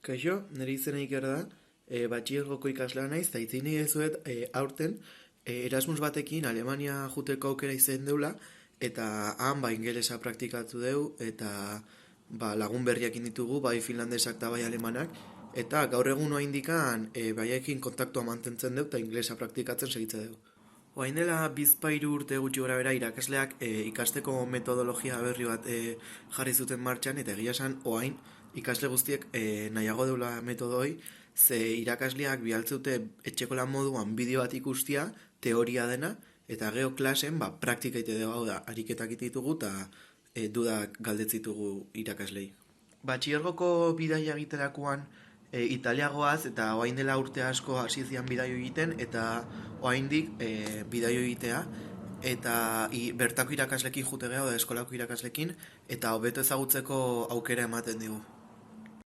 Kaixo, nire izena Iker da, batxilergoko ikaslea naiz, eta hitz egin nahi dizuet aurten Erasmus batekin Alemania juteko aukera izan deula, eta han ingelesa praktikatu deu, eta lagun berriakin ditugu, bai finlandesak eta bai alemanak, eta gaur egun indikan baiekin kontaktua mantentzen deu, eta ingelesa praktikatzen segitze deu. Oain dela bizpairu urte gutxi gora bera irakasleak ikasteko metodologia berri bat jarri zuten martxan, eta egia esan oain ikasle guztiek nahiago deula metodoi, ze irakasleak bialtzeute etxeko lan moduan bideo bat ikustia, teoria dena, eta gero klasen praktika ite dugu, hau da, ariketak ite ditugu eta dudak galdetzitugu irakaslei. Batxilergoko bidaia egiterakoan italiagoaz eta oain dela urte asko hasi zian bidaio egiten eta oaindik bidaio egitea eta bertako irakaslekin jute geha da eskolako irakaslekin eta hobeto ezagutzeko aukera ematen digu.